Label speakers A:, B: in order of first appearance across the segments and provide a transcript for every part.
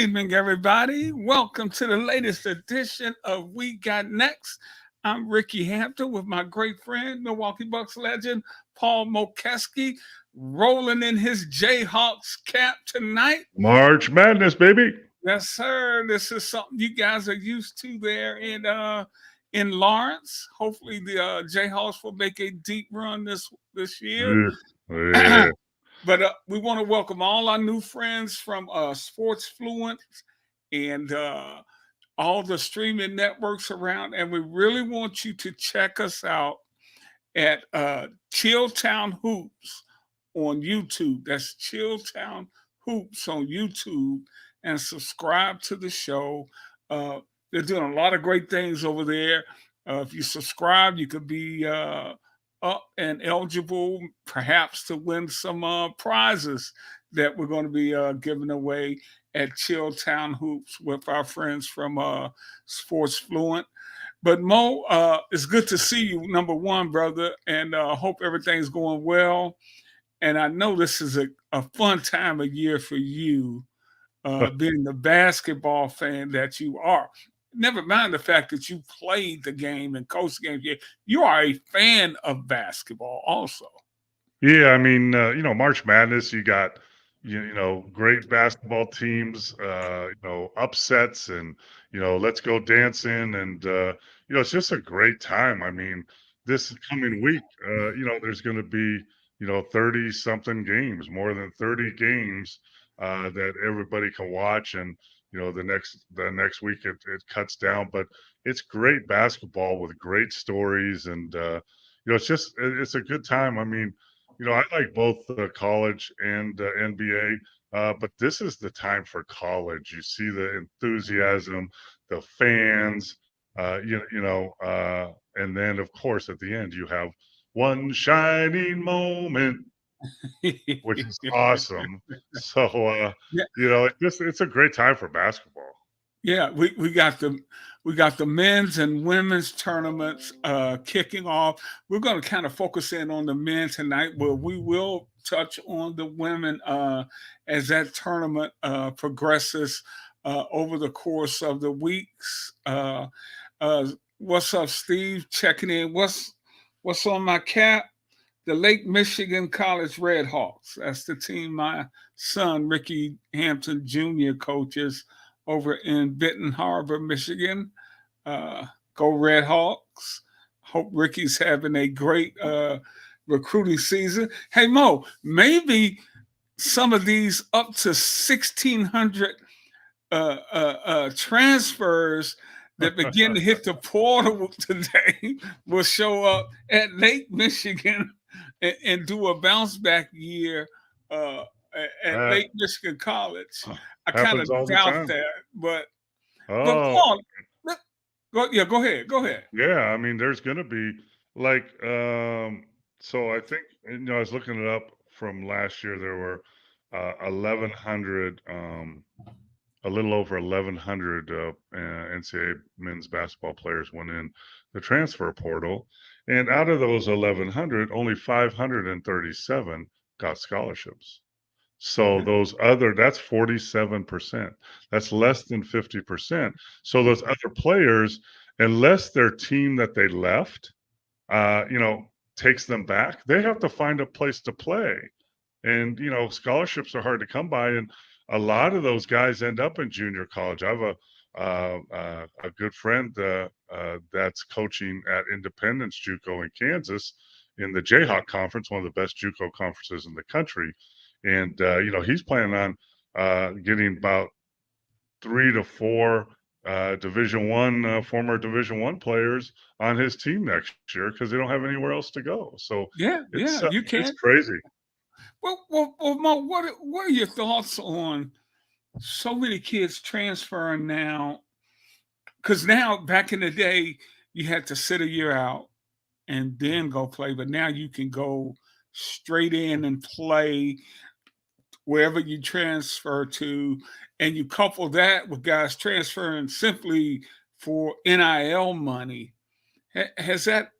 A: evening, everybody. Welcome to the latest edition of We Got Next. I'm Rickey Hampton with my great friend, Milwaukee Bucks legend, Paul Mokeski, rolling in his Jayhawks cap tonight.
B: March Madness, baby.
A: Yes, sir. This is something you guys are used to there in Lawrence. Hopefully, the Jayhawks will make a deep run this year.
B: Yeah.
A: But we want to welcome all our new friends from Sportsfluent and all the streaming networks around. And we really want you to check us out at Chilltown Hoops on YouTube. That's Chilltown Hoops on YouTube. And subscribe to the show. They're doing a lot of great things over there. If you subscribe, you could be up and eligible perhaps to win some prizes that we're going to be giving away at Chilltown Hoops with our friends from Sportsfluent. But Mo, it's good to see you, number one, brother, and hope everything's going well. And I know this is a fun time of year for you, being the basketball fan that you are. Never mind the fact that you played the game and coached the game. You are a fan of basketball also.
B: Yeah, I mean, March Madness, you got, great basketball teams, upsets and, let's go dancing. And, it's just a great time. I mean, this coming week, there's going to be, 30 something games, more than 30 games that everybody can watch. And, the next week it cuts down, but it's great basketball with great stories. And, it's a good time. I mean, I like both college and NBA, but this is the time for college. You see the enthusiasm, the fans, and then of course at the end you have one shining moment, which is awesome. So,
A: Yeah.
B: it's a great time for basketball.
A: Yeah, we got the men's and women's tournaments kicking off. We're going to kind of focus in on the men tonight, but we will touch on the women as that tournament progresses over the course of the weeks. What's up, Steve? Checking in. What's on my cap? The Lake Michigan College Redhawks. That's the team my son Rickey Hampton Jr. coaches over in Benton Harbor, Michigan. Go Red Hawks. Hope Ricky's having a great recruiting season. Hey, Mo, maybe some of these up to 1,600 transfers that begin to hit the portal today will show up at Lake Michigan and do a bounce back year at Lake Michigan College. I kind of doubt that, but Paul, go ahead.
B: Yeah, I mean, there's going to be like, so I think, I was looking it up from last year. There were 1,100, a little over 1,100 NCAA men's basketball players went in the transfer portal. And out of those 1,100, only 537 got scholarships. So that's 47%. That's less than 50%. So those other players, unless their team that they left, takes them back, they have to find a place to play. And, scholarships are hard to come by. And a lot of those guys end up in junior college. I have a good friend that's coaching at Independence JUCO in Kansas in the Jayhawk Conference, one of the best JUCO conferences in the country. And, he's planning on getting about 3 to 4 former Division I players on his team next year because they don't have anywhere else to go. So
A: you can.
B: It's crazy.
A: Well, Mo, what are your thoughts on so many kids transferring now? Because now, back in the day, you had to sit a year out and then go play, but now you can go straight in and play wherever you transfer to, and you couple that with guys transferring simply for NIL money. Has that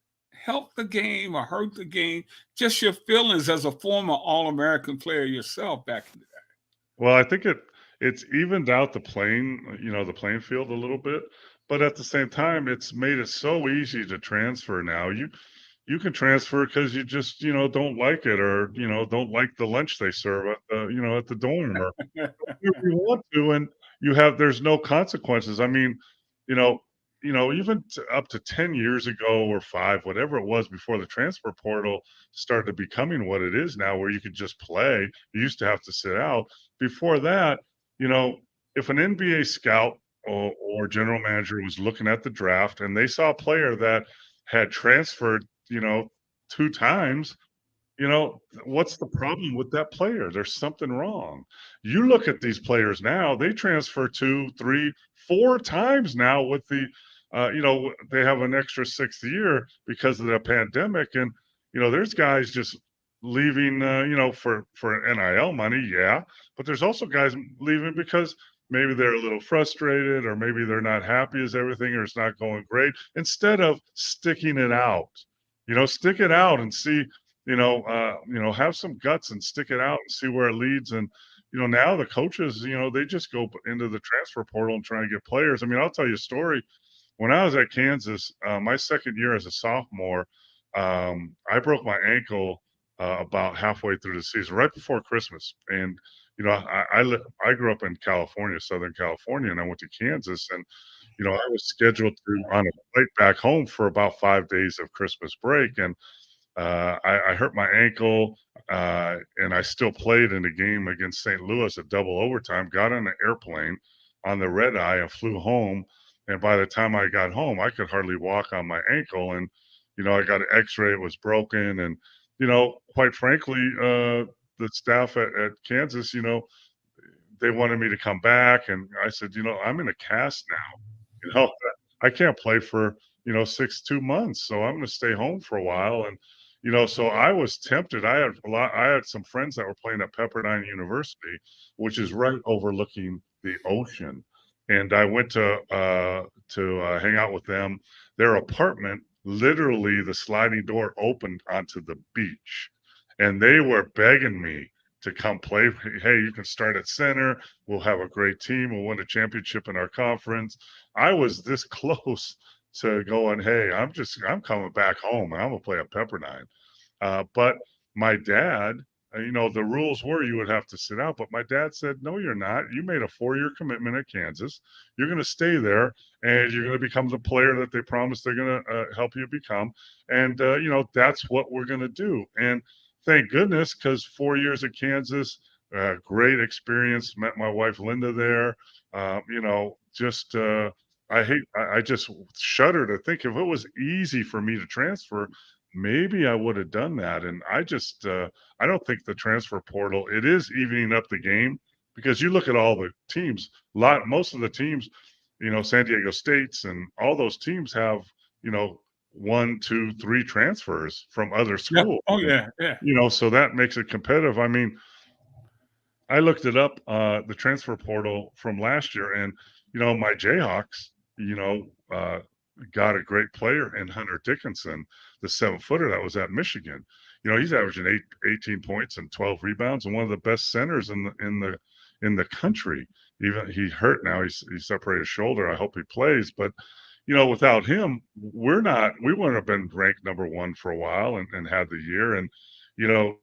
A: helped the game or hurt the game? Just your feelings as a former All-American player yourself back in the day.
B: Well, I think it's evened out the playing field a little bit, but at the same time, it's made it so easy to transfer now. You can transfer because you just, don't like it, or, don't like the lunch they serve at the dorm, or whatever you want to, and there's no consequences. I mean, you know even up to 10 years ago or 5, whatever it was before the transfer portal started becoming what it is now, where you could just play. You used to have to sit out. Before that, you know, if an NBA scout or general manager was looking at the draft and they saw a player that had transferred, 2 times, what's the problem with that player? There's something wrong. You look at these players now, they transfer 2, 3, 4 times now with they have an extra 6th year because of the pandemic. And, there's guys just leaving, for NIL money. Yeah. But there's also guys leaving because maybe they're a little frustrated, or maybe they're not happy as everything, or it's not going great. Instead of sticking it out, stick it out and see, have some guts and stick it out and see where it leads. And, now the coaches, they just go into the transfer portal and try and get players. I mean, I'll tell you a story. When I was at Kansas, my second year as a sophomore, I broke my ankle about halfway through the season, right before Christmas. And, I grew up in California, Southern California, and I went to Kansas. And, I was scheduled to on a flight back home for about 5 days of Christmas break. And I hurt my ankle, and I still played in a game against St. Louis at double overtime. Got on an airplane on the red eye and flew home. And by the time I got home, I could hardly walk on my ankle. And I got an X-ray; it was broken. And quite frankly, the staff at Kansas, they wanted me to come back, and I said, I'm in a cast now. I can't play for 2 months, so I'm going to stay home for a while. And so I was tempted. I had some friends that were playing at Pepperdine University, which is right overlooking the ocean, and I went to hang out with them. Their apartment, literally, the sliding door opened onto the beach, and they were begging me to come play. Hey, you can start at center. We'll have a great team. We'll win a championship in our conference. I was this close to going, hey, I'm coming back home, and I'm gonna play at Pepperdine. But my dad, the rules were you would have to sit out. But my dad said, no, you're not. You made a 4-year commitment at Kansas. You're going to stay there, and you're going to become the player that they promised they're going to help you become. And, that's what we're going to do. And thank goodness, because 4 years at Kansas, great experience. Met my wife, Linda, there. Just I just shudder to think if it was easy for me to transfer, maybe I would have done that. And I don't think the transfer portal, it is evening up the game, because you look at all the teams, most of the teams, San Diego States and all those teams have, 1, 2, 3 transfers from other
A: Yeah.
B: schools.
A: Oh,
B: And,
A: yeah. Yeah.
B: so that makes it competitive. I mean, I looked it up, the transfer portal from last year, and my Jayhawks, got a great player in Hunter Dickinson, the 7-footer that was at Michigan. He's averaging 18 points and 12 rebounds, and one of the best centers in the country. Even he hurt now; he separated his shoulder. I hope he plays, but without him, we wouldn't have been ranked number 1 for a while and had the year. And you know,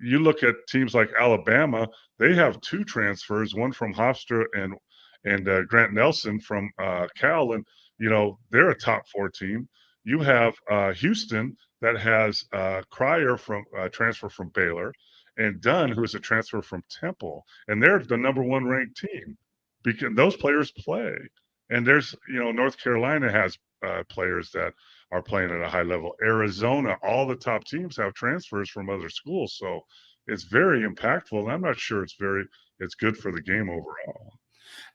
B: you look at teams like Alabama; they have 2 transfers, one from Hofstra and Grant Nelson from Cal, and they're a top 4 team. You have Houston that has Cryer from transfer from Baylor, and Dunn, who is a transfer from Temple, and they're the number 1 ranked team because those players play. And there's North Carolina has players that are playing at a high level. Arizona, all the top teams have transfers from other schools, so it's very impactful. And I'm not sure it's good for the game overall.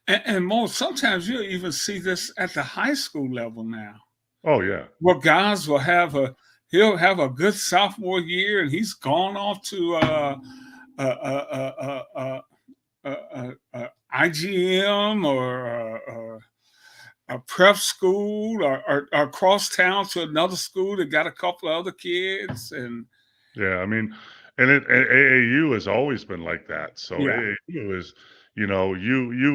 A: And most sometimes you'll even see this at the high school level now.
B: Oh yeah,
A: Where guys he'll have a good sophomore year, and he's gone off to IGM or a prep school, or across town to another school that got a couple of other kids. And
B: yeah. I mean, and AAU has always been like that. So
A: Yeah.
B: AAU is, you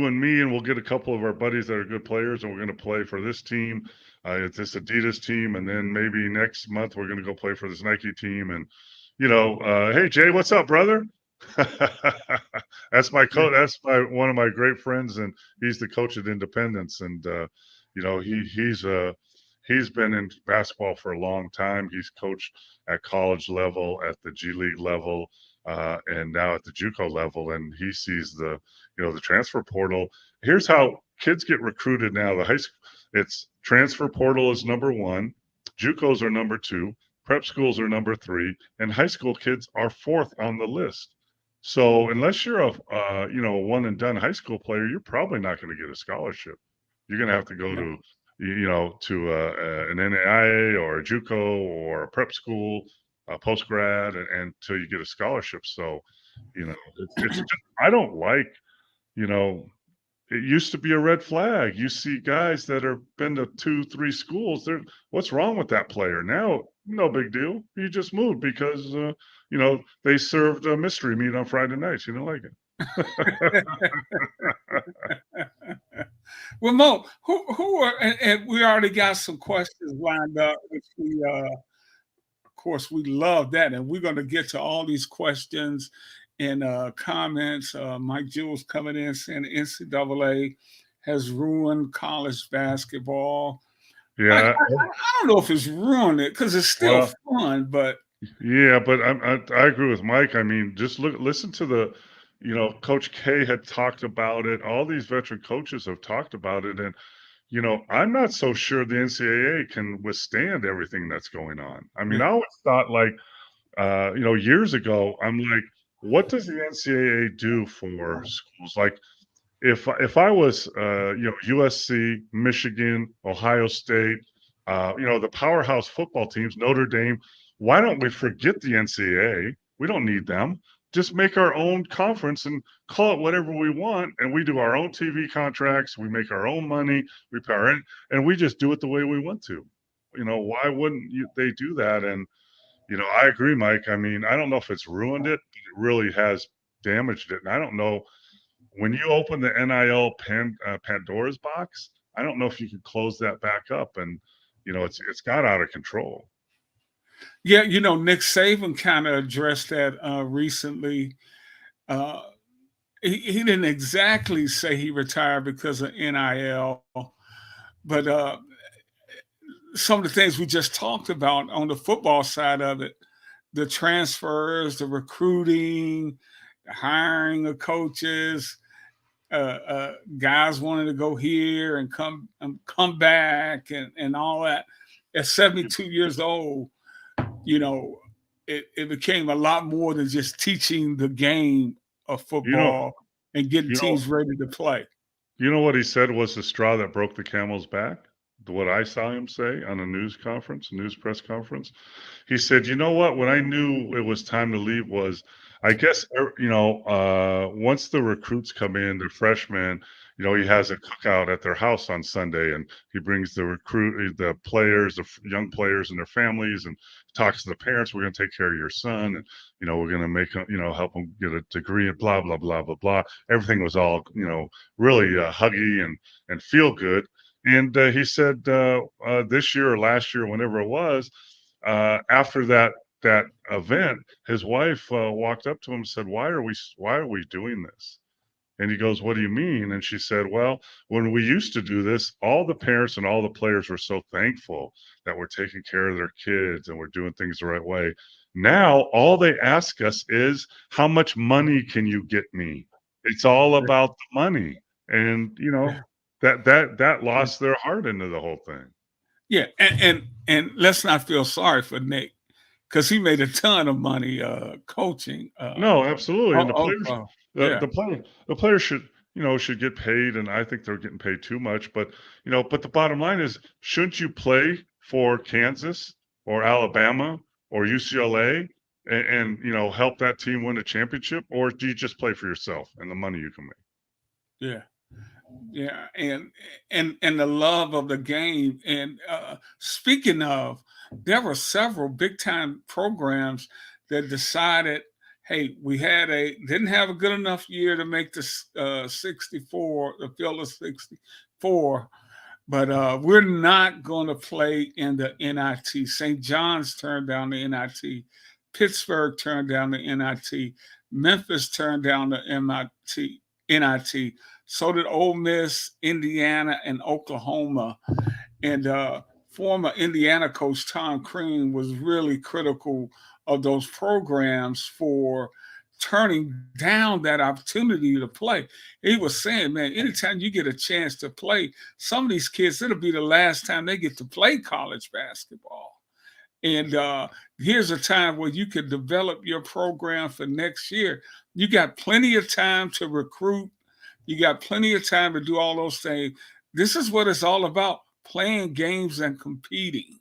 B: and me, and we'll get a couple of our buddies that are good players, and we're going to play for this team. It's this Adidas team, and then maybe next month we're going to go play for this Nike team. And hey Jay, what's up, brother? That's my
A: Yeah.
B: coach. That's my one of my great friends, and he's the coach at Independence. And he's been in basketball for a long time. He's coached at college level, at the G League level, and now at the JUCO level. And he sees the transfer portal. Here's how kids get recruited now. The high school, it's transfer portal is number one, JUCOs are number two, prep schools are number three, and high school kids are fourth on the list. So unless you're a one and done high school player, you're probably not going to get a scholarship. You're going to have to go
A: Yeah.
B: to an NAIA or a JUCO or a prep school, post grad, and until you get a scholarship. So, it's just, I don't like, you know, it used to be a red flag. You see guys that have been to 2, 3 schools. What's wrong with that player? Now, no big deal. He just moved because they served a mystery meat on Friday nights. You don't like it.
A: Well, Mo, who are and we already got some questions lined up, which we of course we love that, and we're going to get to all these questions and comments. Mike Jules coming in saying the NCAA has ruined college basketball. I
B: Yeah.
A: don't know if it's ruined it because it's still
B: Well,
A: fun, but
B: yeah, but I agree with Mike. I mean, just listen to Coach K had talked about it. All these veteran coaches have talked about it, and I'm not so sure the NCAA can withstand everything that's going on. I mean,
A: yeah,
B: I always thought like, years ago, I'm like, what does the NCAA do for schools? Like, if I was, USC, Michigan, Ohio State, the powerhouse football teams, Notre Dame, why don't we forget the NCAA? We don't need them. Just make our own conference and call it whatever we want, and we do our own TV contracts. We make our own money. We pay our and we just do it the way we want to. Why wouldn't they do that? And I agree, Mike. I mean, I don't know if it's ruined it, but it really has damaged it. And I don't know when you open the NIL Pandora's box, I don't know if you could close that back up, and it's got out of control.
A: yeah. Nick Saban kind of addressed that recently. Uh, he didn't exactly say he retired because of NIL, but some of the things we just talked about on the football side of it, the transfers, the recruiting, the hiring of coaches, guys wanting to go here and come back and all that. At 72 years old, you know, it became a lot more than just teaching the game of
B: You know,
A: football and getting
B: you know,
A: teams ready to play.
B: you know what he said was the straw that broke the camel's back. What I saw him say on a news press conference. He said, "You know what? When I knew it was time to leave was, I guess, once the recruits come in, the freshmen, he has a cookout at their house on Sunday, and he brings the players, young players and their families, and talks to the parents. We're going to take care of your son, and we're going to help him get a degree, and blah blah blah blah blah. Everything was all, really huggy and feel good." And he said this year or last year, whenever it was, after that event, his wife walked up to him and said, "Why are we doing this?" And he goes, "What do you mean?" And she said, "Well, when we used to do this, all the parents and all the players were so thankful that we're taking care of their kids and we're doing things the right way. Now, all they ask us is, how much money can you get me? It's all about the money." And that
A: Yeah,
B: lost their heart into the whole thing.
A: yeah, and let's not feel sorry for Nick because he made a ton of money coaching.
B: No, absolutely, and
A: Yeah,
B: the players should get paid, and I think they're getting paid too much. But the bottom line is, shouldn't you play for Kansas or Alabama or UCLA and help that team win a championship, or do you just play for yourself and the money you can make?
A: yeah. Yeah, and the love of the game. And speaking of, there were several big time programs that decided, hey, we didn't have a good enough year to make the 64, the field of 64, but we're not going to play in the NIT. St. John's turned down the NIT. Pittsburgh turned down the NIT. Memphis turned down the NIT. So did Ole Miss, Indiana, and Oklahoma. And former Indiana coach Tom Crean was really critical of those programs for turning down that opportunity to play. He was saying, man, anytime you get a chance to play, some of these kids, it'll be the last time they get to play college basketball. And here's a time where you can develop your program for next year. You got plenty of time to recruit. You got plenty of time to do all those things. This is what it's all about, playing games and competing.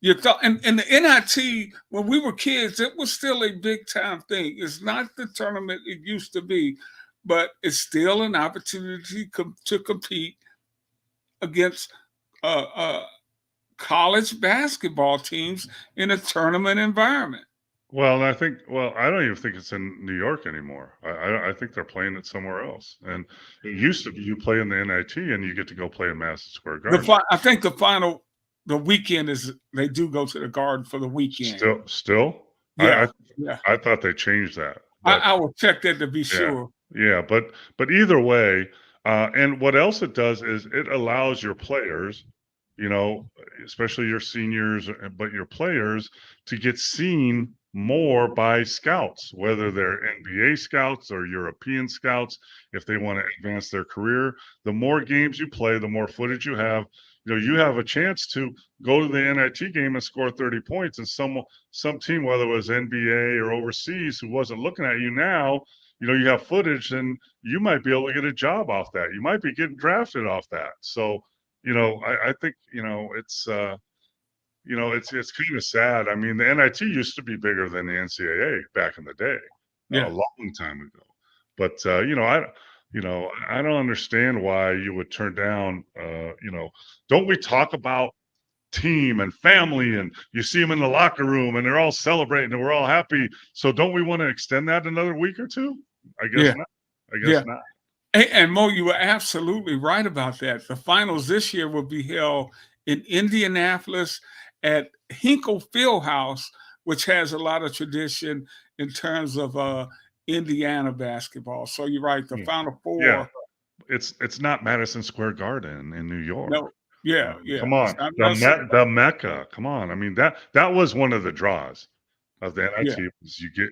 A: You thought, and the NIT, when we were kids, it was still a big time thing. It's not the tournament it used to be, but it's still an opportunity to compete against college basketball teams in a tournament environment.
B: Well, I don't even think it's in New York anymore. I think they're playing it somewhere else. And it used to be you play in the NIT and you get to go play in Madison Square Garden.
A: I think the weekend is they do go to the Garden for the weekend.
B: Still?
A: Yeah.
B: I thought they changed that.
A: I will check that to be sure.
B: Yeah, but either way, and what else it does is it allows your players, especially your seniors, but your players to get seen more by scouts, whether they're NBA scouts or European scouts, if they want to advance their career. The more games you play, the more footage you have. You have a chance to go to the NIT game and score 30 points, and some team, whether it was NBA or overseas, who wasn't looking at you now, you have footage, and you might be able to get a job off that. You might be getting drafted off that. So, I think, it's kind of sad. I mean, the NIT used to be bigger than the NCAA back in the day, a long time ago. But I don't understand why you would turn down. Don't we talk about team and family, and you see them in the locker room, and they're all celebrating, and we're all happy. So don't we want to extend that another week or two? I guess not. I guess not.
A: And Mo, you were absolutely right about that. The finals this year will be held in Indianapolis at Hinkle Fieldhouse, which has a lot of tradition in terms of Indiana basketball. So you're right. The Final Four.
B: Yeah. It's not Madison Square Garden in New York.
A: No. Yeah.
B: Come on. The Mecca. Come on. I mean, that was one of the draws of the NIT.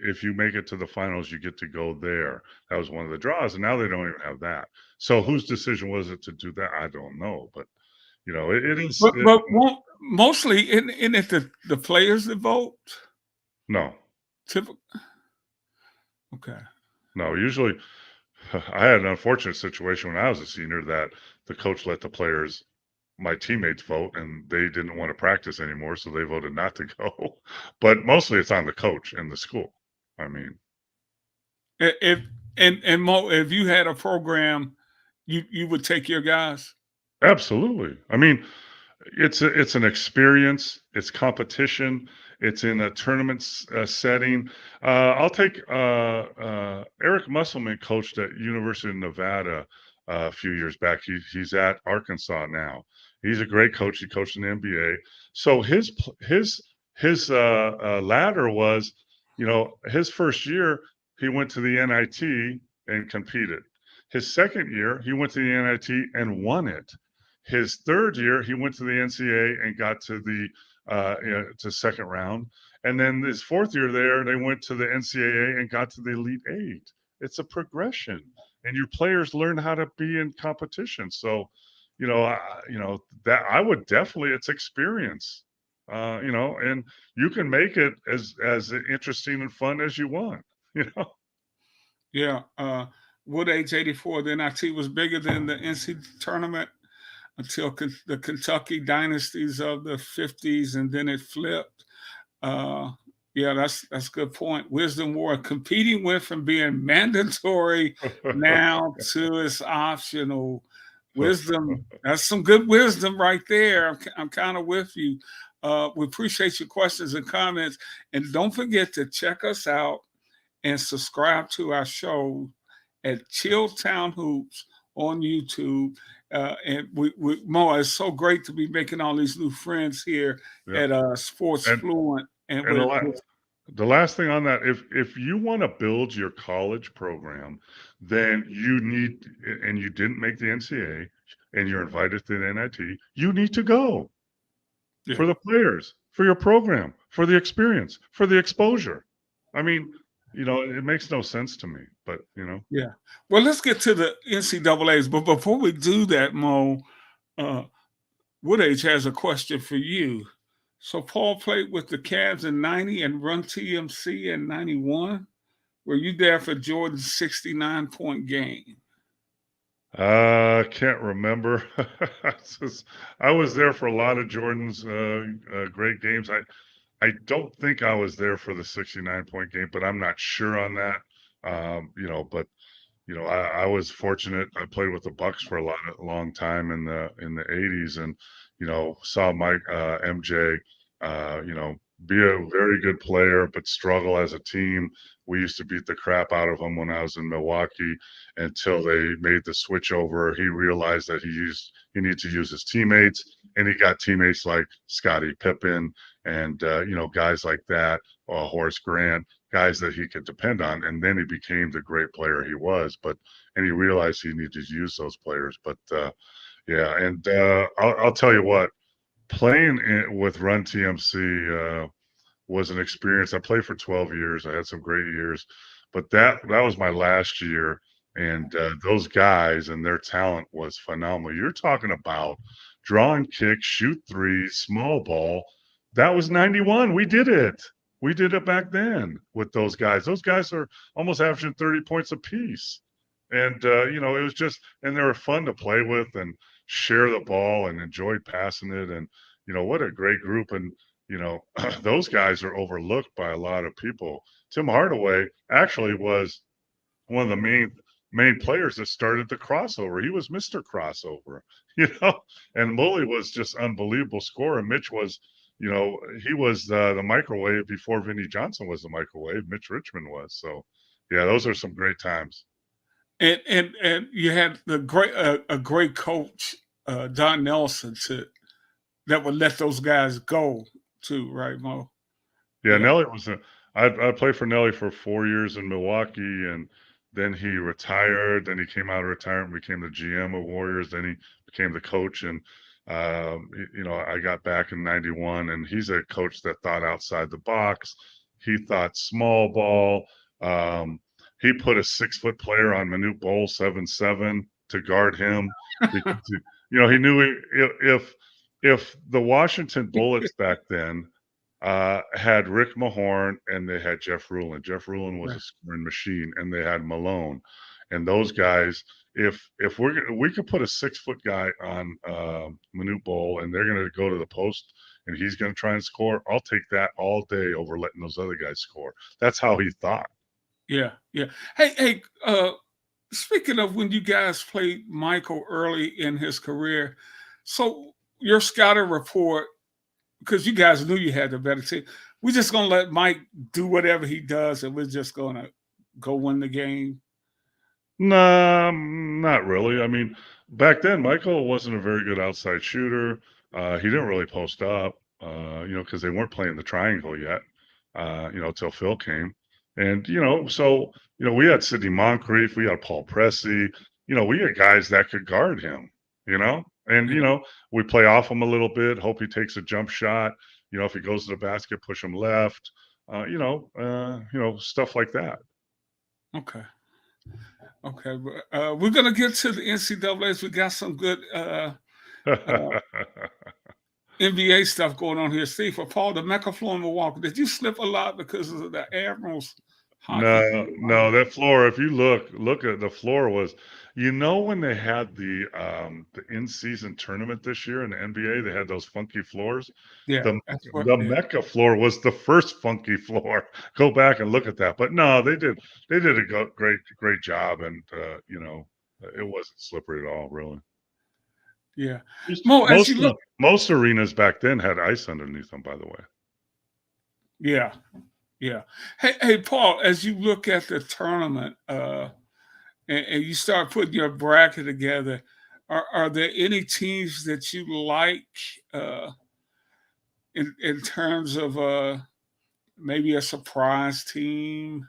B: If you make it to the finals, you get to go there. That was one of the draws, and now they don't even have that. So whose decision was it to do that? I don't know, but it is.
A: But mostly, isn't it the players that vote?
B: No.
A: Okay.
B: No, usually, I had an unfortunate situation when I was a senior that the coach let the players, my teammates, vote, and they didn't want to practice anymore, so they voted not to go. But mostly it's on the coach and the school. I mean,
A: if you had a program, you would take your guys.
B: Absolutely. I mean, it's an experience. It's competition. It's in a tournament setting. I'll take Eric Musselman coached at University of Nevada a few years back. He's at Arkansas now. He's a great coach. He coached in the NBA. So his ladder was, his first year he went to the NIT and competed. His second year he went to the NIT and won it. His third year he went to the NCAA and got to the to second round. And then his fourth year there, they went to the NCAA and got to the Elite Eight. It's a progression, and your players learn how to be in competition. So, that I would definitely, it's experience, and you can make it as interesting and fun as you want,
A: Yeah. Wood age 84, the NIT was bigger than the NC tournament until the Kentucky dynasties of the 50s, and then it flipped. That's a good point. Wisdom War, competing went from being mandatory now to it's optional. Wisdom, that's some good wisdom right there. I'm kind of with you. We appreciate your questions and comments. And don't forget to check us out and subscribe to our show at Chilltown Hoops on YouTube. And Mo, it's so great to be making all these new friends here
B: Yeah.
A: at Sports
B: And
A: Fluent. And
B: and the last thing on that, if you want to build your college program, then you need, and you didn't make the NCAA and you're invited to the NIT, you need to go
A: yeah.
B: for the players, for your program, for the experience, for the exposure. I mean, it makes no sense to me, but
A: Yeah. Well, let's get to the NCAA's. But before we do that, Mo, Woodage has a question for you. So Paul played with the Cavs in 90 and Run TMC in 91. Were you there for Jordan's 69-point game?
B: Can't remember. I was there for a lot of Jordan's great games. I don't think I was there for the 69-point game, but I'm not sure on that. But I was fortunate. I played with the Bucks for a long time in the 80s, and saw Mike MJ, be a very good player but struggle as a team. We used to beat the crap out of him when I was in Milwaukee until they made the switch over. He realized that he needed to use his teammates, and he got teammates like Scottie Pippen and guys like that, Horace Grant, guys that he could depend on, and then he became the great player he was. And he realized he needed to use those players. But yeah, and I'll tell you what, playing with Run TMC was an experience. I played for 12 years. I had some great years, but that was my last year. And those guys and their talent was phenomenal. You're talking about drawing kicks, shoot threes, small ball. That was 91. We did it. We did it back then with those guys. Those guys are almost averaging 30 points apiece. And, it was just, and they were fun to play with and share the ball and enjoyed passing it. And, what a great group. And, those guys are overlooked by a lot of people. Tim Hardaway actually was one of the main players that started the crossover. He was Mr. Crossover, and Mully was just unbelievable scorer. Mitch was, he was the microwave before Vinnie Johnson was the microwave. Mitch Richmond was. So, yeah, those are some great times.
A: And you had a great coach, Don Nelson, that would let those guys go too, right, Mo?
B: Yeah, Nelly I played for Nelly for 4 years in Milwaukee, and then he retired. Then he came out of retirement, became the GM of Warriors. Then he became the coach, and I got back in '91, and he's a coach that thought outside the box. He thought small ball. He put a 6-foot player on Manute Bol 7'7" to guard him because he knew if the Washington Bullets back then had Rick Mahorn and they had Jeff Ruland. Jeff Ruland was a scoring machine, and they had Malone, and those guys. If we could put a 6-foot guy on Manute Bol, and they're going to go to the post, and he's going to try and score, I'll take that all day over letting those other guys score. That's how he thought.
A: Yeah, yeah. Hey, speaking of when you guys played Michael early in his career, so your scouting report, because you guys knew you had the better team, we're just gonna let Mike do whatever he does, and we're just gonna go win the game.
B: No, not really. I mean, back then Michael wasn't a very good outside shooter. He didn't really post up, because they weren't playing the triangle yet, till Phil came. And, so, we had Sidney Moncrief, we had Paul Pressey, we had guys that could guard him, and, we play off him a little bit, hope he takes a jump shot. If he goes to the basket, push him left, stuff like that.
A: Okay. We're gonna get to the NCAA's. We got some good NBA stuff going on here. Steve, for Paul, the Mecca floor in Milwaukee, did you slip a lot because of the Admirals hockey?
B: No, that floor, if you look at the floor was, when they had the in-season tournament this year in the NBA, they had those funky floors.
A: Yeah,
B: The Mecca floor was the first funky floor. Go back and look at that. But no, they did a great job, and it wasn't slippery at all, really.
A: Yeah. Mo, as you look,
B: Most arenas back then had ice underneath them, by the way.
A: yeah, yeah. Hey, Paul, as you look at the tournament, and you start putting your bracket together, are there any teams that you like uh, in terms of maybe a surprise team?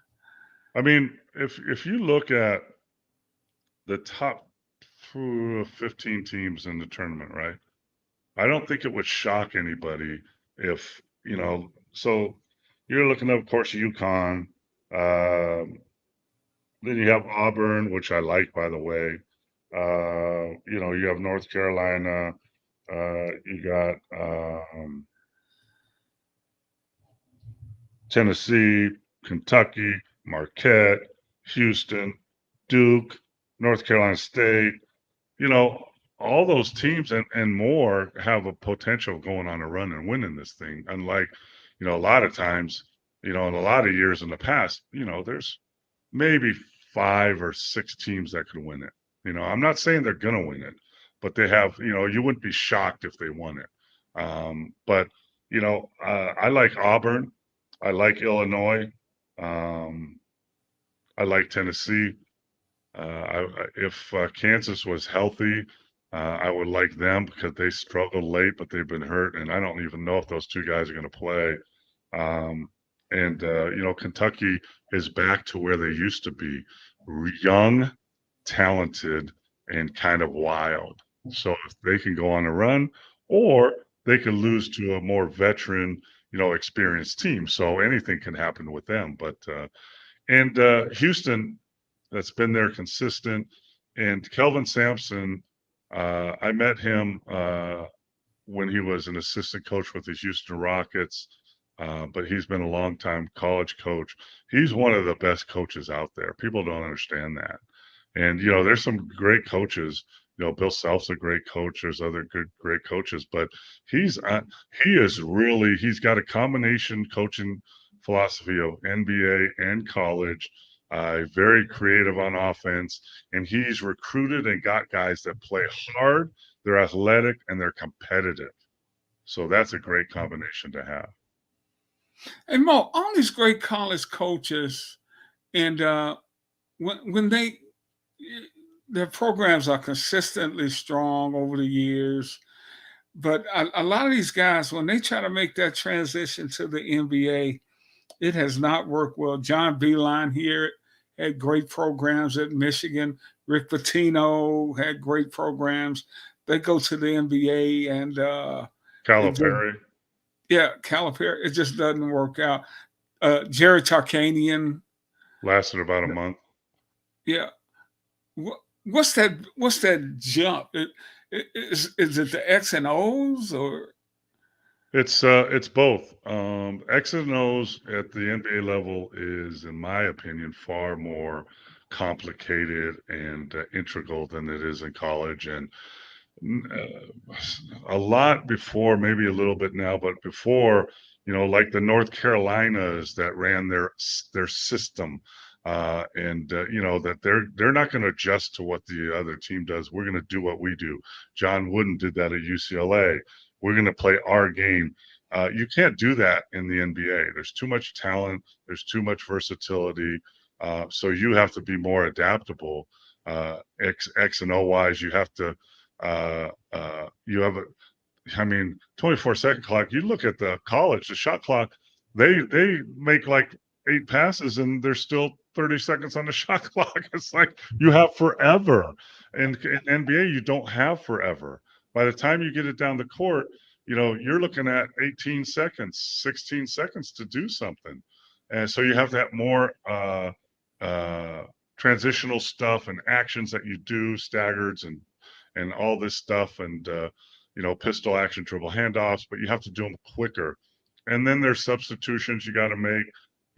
B: I mean, if you look at the top 15 teams in the tournament, right? I don't think it would shock anybody if, so you're looking at, of course, UConn. Then you have Auburn, which I like, by the way. You have North Carolina. You got Tennessee, Kentucky, Marquette, Houston, Duke, North Carolina State. You know, all those teams and more have a potential of going on a run and winning this thing. Unlike, a lot of times, in a lot of years in the past, there's maybe 5 or 6 teams that could win it. I'm not saying they're going to win it, but they have, you wouldn't be shocked if they won it. But, I like Auburn. I like Illinois. Um, I like Tennessee. If Kansas was healthy, I would like them because they struggled late, but they've been hurt, and I don't even know if those two guys are going to play. Um, and Kentucky is back to where they used to be, young, talented, and kind of wild. So if they can go on a run, or they can lose to a more veteran, experienced team. So anything can happen with them. But and Houston, that's been there consistent. And Kelvin Sampson, I met him when he was an assistant coach with the Houston Rockets, but he's been a long time college coach. He's one of the best coaches out there. People don't understand that. And there's some great coaches. Bill Self's a great coach. There's other great coaches, but he's got a combination coaching philosophy of NBA and college. Very creative on offense, and he's recruited and got guys that play hard. They're athletic and they're competitive. So that's a great combination to have.
A: And Mo, all these great college coaches, and when their programs are consistently strong over the years, but a lot of these guys, when they try to make that transition to the NBA, it has not worked well. John Beeline here had great programs at Michigan. Rick Pitino had great programs. They go to the NBA and it just,
B: Calipari
A: yeah, Calipari, it just doesn't work out. Jerry Tarkanian,
B: lasted about a month.
A: yeah. What's that? What's that jump? Is it the X and O's or?
B: It's both. X and O's at the NBA level is, in my opinion, far more complicated and integral than it is in college, and a lot before, maybe a little bit now, but before, like the North Carolinas that ran their system, and that they're not going to adjust to what the other team does. We're going to do what we do. John Wooden did that at UCLA. We're going to play our game. You can't do that in the NBA. There's too much talent. There's too much versatility. So you have to be more adaptable. X and O wise, you have to. You have a, I mean, 24-second clock. You look at the college, the shot clock. They make like 8 passes and there's still 30 seconds on the shot clock. It's like you have forever. And in NBA, you don't have forever. By the time you get it down the court, you're looking at 18 seconds, 16 seconds to do something. And so you have to have more transitional stuff and actions that you do, staggered and all this stuff, and pistol action, dribble handoffs, but you have to do them quicker. And then there's substitutions you got to make.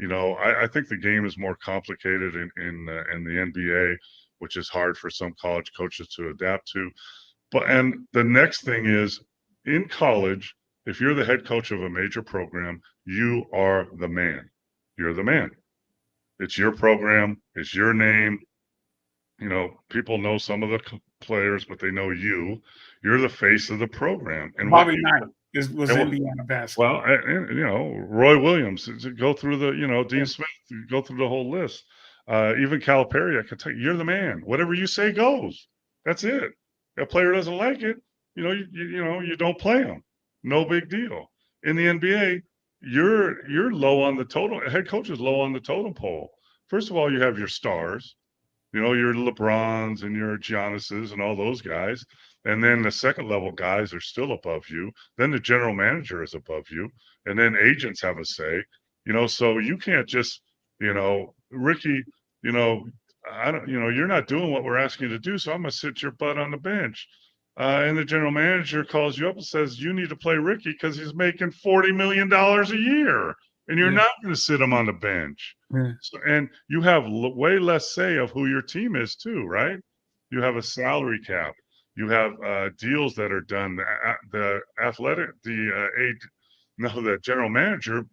B: I think the game is more complicated in the NBA, which is hard for some college coaches to adapt to. And the next thing is, in college, if you're the head coach of a major program, you are the man. You're the man. It's your program. It's your name. people know some of the players, but they know you. You're the face of the program, and what
A: Bobby
B: you
A: Knight was
B: and what
A: Indiana
B: well,
A: basketball.
B: Roy Williams, go through the, Dean Smith, go through the whole list. Even Calipari, I can tell you, you're the man. Whatever you say goes. That's it. If a player doesn't like it, you don't play him. No big deal. In the NBA, you're low on the totem. Head coach is low on the totem pole. First of all, you have your stars, your LeBrons and your Giannis's and all those guys. And then the second level guys are still above you. Then the general manager is above you. And then agents have a say, so you can't just, Ricky, you know, I don't, you're not doing what we're asking you to do. So I'm going to sit your butt on the bench. And the general manager calls you up and says, you need to play Ricky because he's making $40 million a year. And you're
A: Yeah,
B: not going to sit him on the bench.
A: yeah.
B: So, and you have way less say of who your team is too, right? You have a salary cap. You have deals that are done. The athletic, the general manager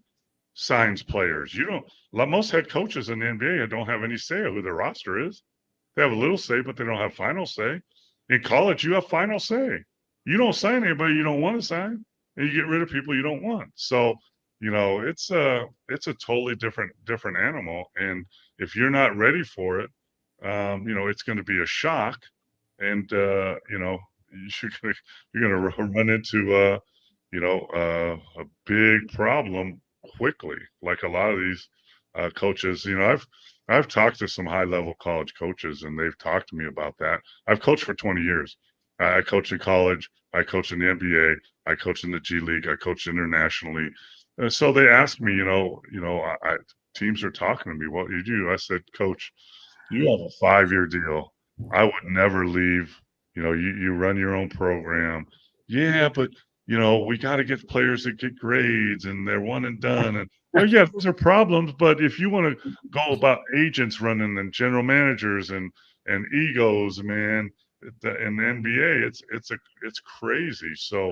B: signs players. You don't. Most head coaches in the NBA don't have any say of who their roster is. They have a little say, but they don't have final say. In college, you have final say. You don't sign anybody you don't want to sign, and you get rid of people you don't want. So, it's a totally different animal. And if you're not ready for it, it's going to be a shock, and you're gonna, run into a big problem quickly, like a lot of these coaches. I've talked to some high level college coaches, and they've talked to me about that. I've coached for 20 years. I coached in college. I coached in the NBA. I coached in the G League. I coached internationally. So they asked me, teams are talking to me. What do you do? I said, Coach, you have a 5-year deal. I would never leave. You run your own program. Yeah, but we got to get players that get grades and they're one and done. And yeah, those are problems. But if you want to go about agents running and general managers and egos, man, in the NBA, it's crazy. So,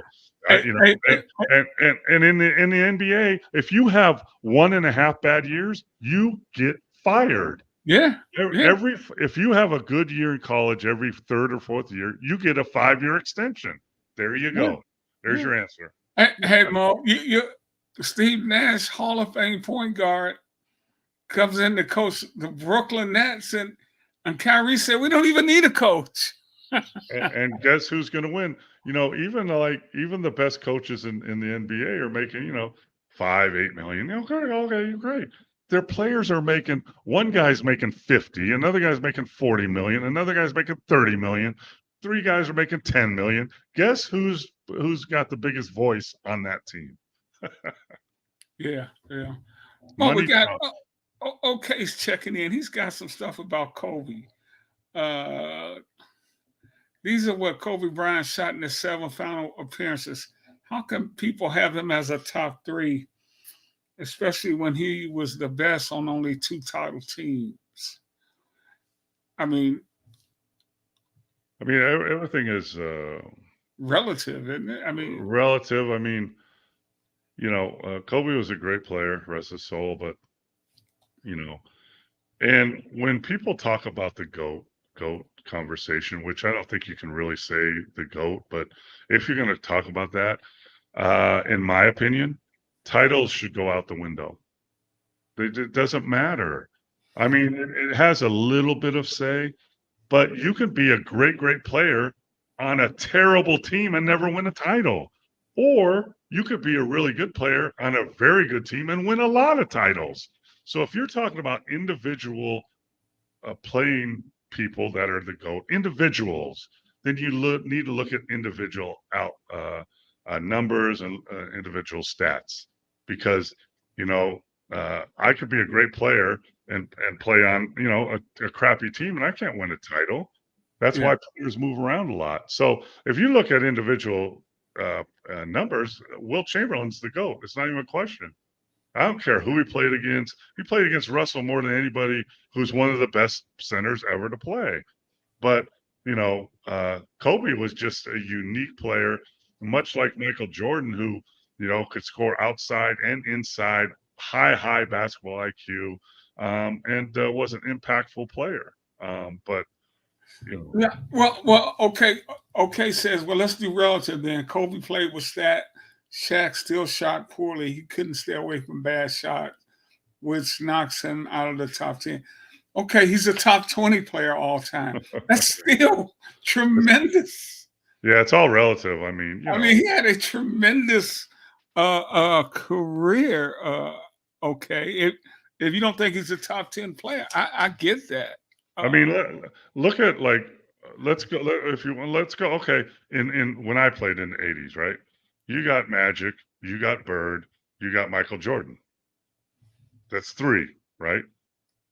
B: I,
A: Hey,
B: you know,
A: hey, hey,
B: and in the NBA, if you have 1.5 bad years, you get fired.
A: yeah, yeah,
B: If you have a good year in college, every third or fourth year, you get a 5-year extension. There you
A: yeah,
B: go. There's
A: yeah.
B: your answer.
A: Hey, Mo, Steve Nash, Hall of Fame point guard, comes in to coach the Brooklyn Nets, and Kyrie said, "We don't even need a coach."
B: And guess who's going to win? Even the best coaches in the NBA are making 5-8 million. Okay, great. Their players are making, one guy's making 50, another guy's making 40 million, another guy's making 30 million, three guys are making 10 million. Guess who's got the biggest voice on that team?
A: Yeah, yeah. Well, we
B: Money
A: got
B: talks.
A: OK's checking in. He's got some stuff about Kobe. Uh, these are what Kobe Bryant shot in his 7 final appearances. How can people have him as a top 3, especially when he was the best on only 2 title teams? I mean,
B: Everything is
A: relative, isn't it? I mean,
B: relative. Kobe was a great player, rest his soul, but you know, and when people talk about the goat conversation, which I don't think you can really say the goat, but if you're going to talk about that, in my opinion, titles should go out the window. It doesn't matter. It has a little bit of say, but you can be a great player on a terrible team and never win a title. Or you could be a really good player on a very good team and win a lot of titles. So if you're talking about individual playing people that are the GOAT, individuals, then you need to look at individual numbers and individual stats, because you know I could be a great player and play on a crappy team and I can't win a title. That's
A: yeah,
B: why players move around a lot. So if you look at individual numbers, Will Chamberlain's the GOAT. It's not even a question. I don't care who he played against. He played against Russell more than anybody who's one of the best centers ever to play. But Kobe was just a unique player, much like Michael Jordan, who could score outside and inside, high basketball IQ, and was an impactful player. But You know,
A: Yeah. Okay. Says, well, let's do relative then. Kobe played with Stat. Shaq still shot poorly. He couldn't stay away from bad shots, which knocks him out of the top 10. Okay, he's a top 20 player all time. That's still tremendous.
B: yeah, it's all relative. I mean,
A: I mean, he had a tremendous career. Okay, if you don't think he's a top 10 player, I get that.
B: I mean, look at like, let's go. If you want, let's go. Okay, in when I played in the '80s, right? You got Magic, you got Bird, you got Michael Jordan. That's three, right?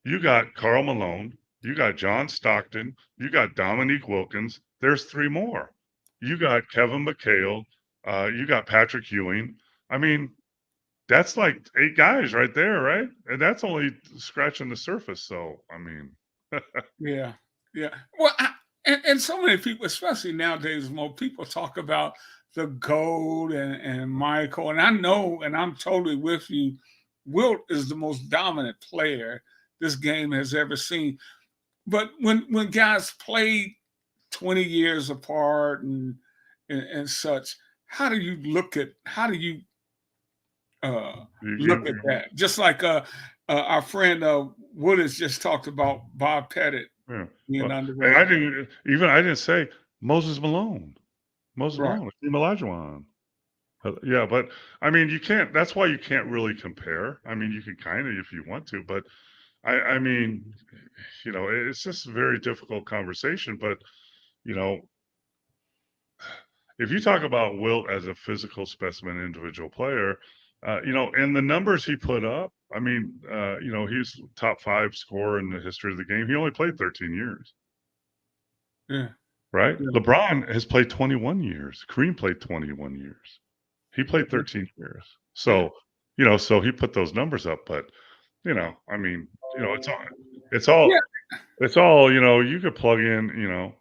B: You got Karl Malone, you got John Stockton, you got Dominique Wilkins. There's three more. You got Kevin McHale, you got Patrick Ewing. I mean, that's like eight guys right there, right? And that's only scratching the surface. So, I mean,
A: Yeah, yeah. Well, and so many people, especially nowadays, more people talk about the GOAT and Michael, and I know, and I'm totally with you. Wilt is the most dominant player this game has ever seen. But when guys played 20 years apart and such, how do you look at that? Just like our friend Wood has just talked about Bob Pettit
B: yeah.
A: being
B: Well, and
A: underrated.
B: I didn't say Moses Malone,
A: Right.
B: Hakeem Olajuwon. Yeah, but I mean, you can't. That's why you can't really compare. I mean, you can kind of if you want to, but I mean, it's just a very difficult conversation. But you know, if you talk about Wilt as a physical specimen, individual player, and the numbers he put up, I mean, he's top five scorer in the history of the game. He only played 13 years,
A: Yeah.
B: right?
A: Yeah.
B: LeBron has played 21 years. Kareem played 21 years. He played 13 years.
A: Yeah.
B: So, so he put those numbers up. But, I mean, it's all, it's
A: Yeah.
B: all, it's all, you could plug in,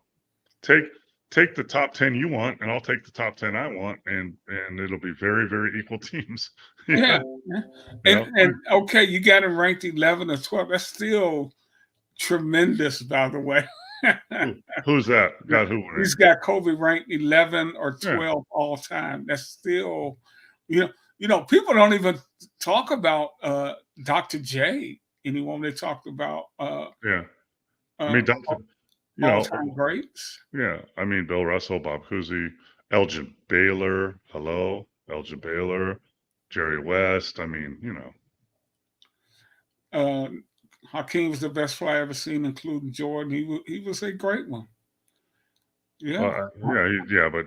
B: take take the top 10 you want and I'll take the top 10 I want and it'll be very, very equal teams.
A: Yeah. Yeah.
B: You know?
A: And okay, you got him ranked 11 or 12. That's still tremendous, by the way.
B: Who's that?
A: Yeah.
B: Got who
A: He's
B: ranked?
A: got Kobe ranked 11 or
B: Yeah.
A: 12 all time. That's still, people don't even talk about Dr. J anymore. They talked about
B: Yeah. I mean, you
A: all
B: know,
A: time greats.
B: yeah. I mean, Bill Russell, Bob Cousy, Elgin Baylor. Hello, Elgin Baylor, Jerry West. I mean,
A: Uh, Hakeem was the best player I ever seen, including Jordan. He was a great one. Yeah.
B: yeah, but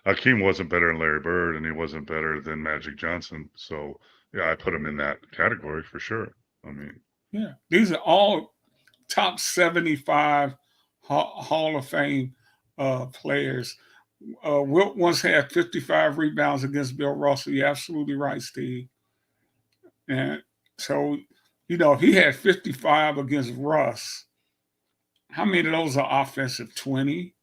B: Hakeem wasn't better than Larry Bird, and he wasn't better than Magic Johnson. So yeah, I put him in that category for sure. I mean,
A: Yeah. These are all top 75 Hall of Fame players. Wilt once had 55 rebounds against Bill Russell. You're absolutely right, Steve. And so, if he had 55 against Russ, how many of those are offensive? 20?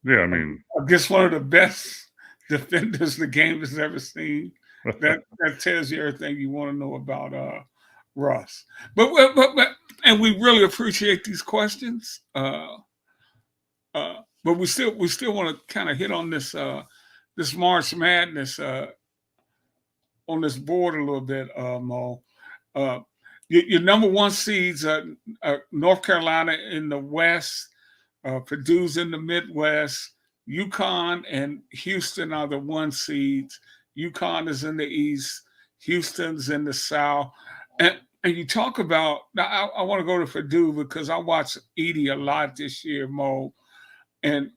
B: yeah, I mean,
A: Against one of the best defenders the game has ever seen. That tells you everything you want to know about Russ. But and we really appreciate these questions. But we still want to kind of hit on this March Madness on this board a little bit, Mo. Your number one seeds, North Carolina in the West, Purdue's in the Midwest, UConn and Houston are the one seeds. UConn is in the East, Houston's in the South. And you talk about, now I want to go to Purdue because I watched Edie a lot this year, Mo, and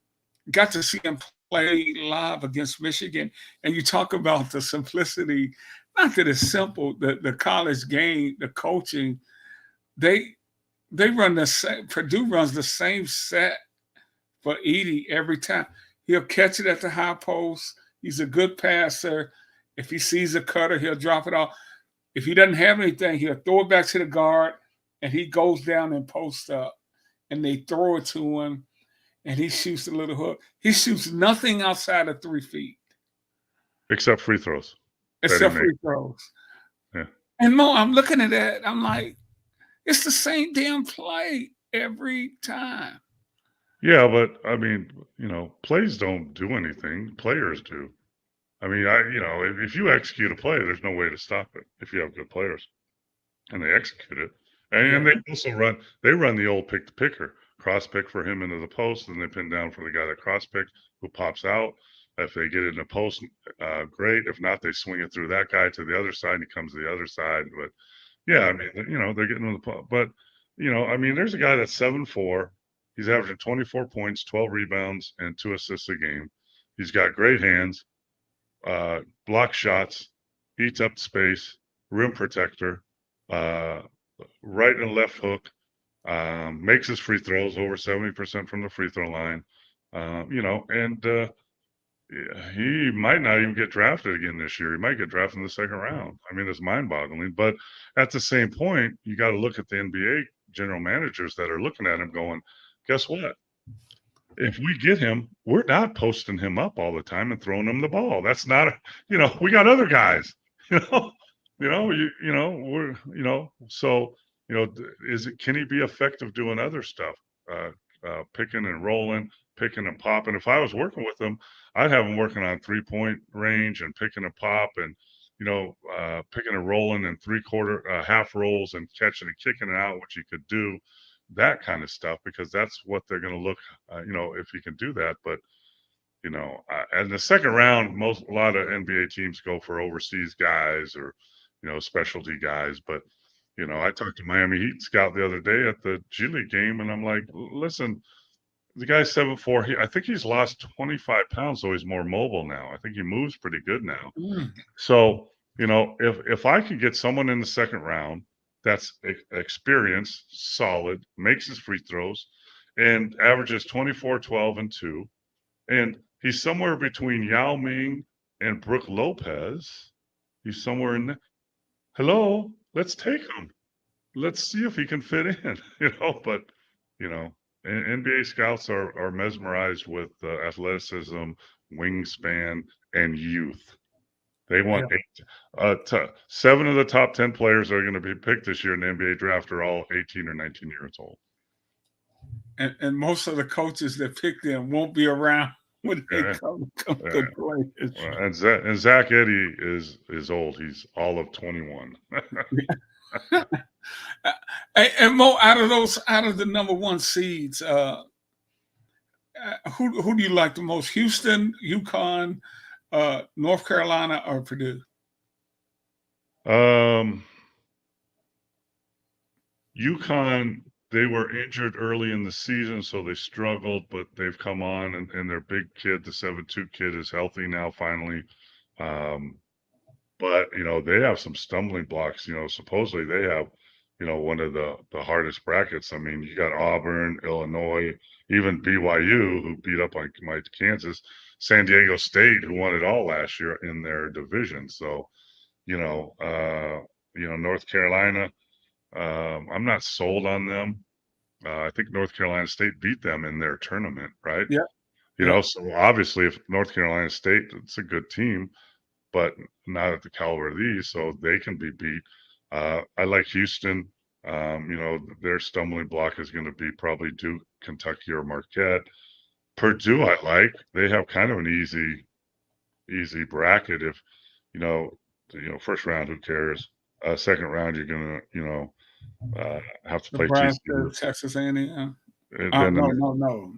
A: got to see him play live against Michigan. And you talk about the simplicity, not that it's simple, the college game, the coaching, they run the same, Purdue runs the same set for Edie every time. He'll catch it at the high post. He's a good passer. If he sees a cutter, he'll drop it off. If he doesn't have anything, he'll throw it back to the guard, and he goes down and posts up, and they throw it to him, and he shoots a little hook. He shoots nothing outside of 3 feet.
B: except free throws.
A: Except free throws.
B: Yeah.
A: And Mo, I'm looking at that. I'm like, it's the same damn play every time.
B: Yeah, but I mean, plays don't do anything. Players do. I mean, if you execute a play, there's no way to stop it if you have good players and they execute it. And
A: Yeah.
B: they also run the old pick the picker, cross pick for him into the post, and they pin down for the guy that cross picked who pops out. If they get it in the post, great. If not, they swing it through that guy to the other side, and he comes to the other side. But yeah, I mean, they're getting to the point. But I mean, there's a guy that's 7'4". He's averaging 24 points, 12 rebounds, and 2 assists a game. He's got great hands, block shots, eats up space, rim protector, uh, right and left hook, makes his free throws over 70% from the free throw line. And he might not even get drafted again this year. He might get drafted in the second round. I mean, it's mind-boggling. But at the same point, you got to look at the NBA general managers that are looking at him going, guess what? If we get him, we're not posting him up all the time and throwing him the ball. That's not, we got other guys, you know, we're, so, can he be effective doing other stuff? Uh, Picking and rolling, picking and popping. If I was working with him, I'd have him working on 3-point range and picking and pop and, picking and rolling and half rolls and catching and kicking it out, which he could do, that kind of stuff, because that's what they're going to look, if you can do that. But, in the second round, a lot of NBA teams go for overseas guys or, specialty guys. But, I talked to Miami Heat scout the other day at the G League game, and I'm like, listen, the guy's 7'4". I think he's lost 25 pounds, so he's more mobile now. I think he moves pretty good now. So, if I could get someone in the second round that's experienced, solid, makes his free throws, and averages 24, 12, and 2, and he's somewhere between Yao Ming and Brooke Lopez. He's somewhere in there. Hello, let's take him. Let's see if he can fit in, but, NBA scouts are mesmerized with athleticism, wingspan, and youth. They want
A: Yeah.
B: 7 of the top 10 players that are going to be picked this year in the NBA draft are all 18 or 19 years old.
A: And most of the coaches that pick them won't be around when they come to play.
B: And Zach Edey is old. He's all of 21.
A: And Mo, out of the number one seeds, who do you like the most? Houston, UConn, North Carolina, or Purdue?
B: UConn, they were injured early in the season, so they struggled, but they've come on, and their big kid, the 7'2" kid, is healthy now finally. But they have some stumbling blocks. Supposedly they have, one of the hardest brackets. I mean, you got Auburn, Illinois, even BYU, who beat up on my Kansas, San Diego State, who won it all last year in their division. So, North Carolina, I'm not sold on them. I think North Carolina State beat them in their tournament, right?
A: Yeah.
B: So obviously, if North Carolina State, it's a good team, but not at the caliber of these, so they can be beat. I like Houston. Their stumbling block is going to be probably Duke, Kentucky, or Marquette. Purdue, I like. They have kind of an easy bracket. If first round, who cares? Second round, you're gonna have to play
A: Nebraska,
B: TCU.
A: Texas A&M.
B: Then
A: No.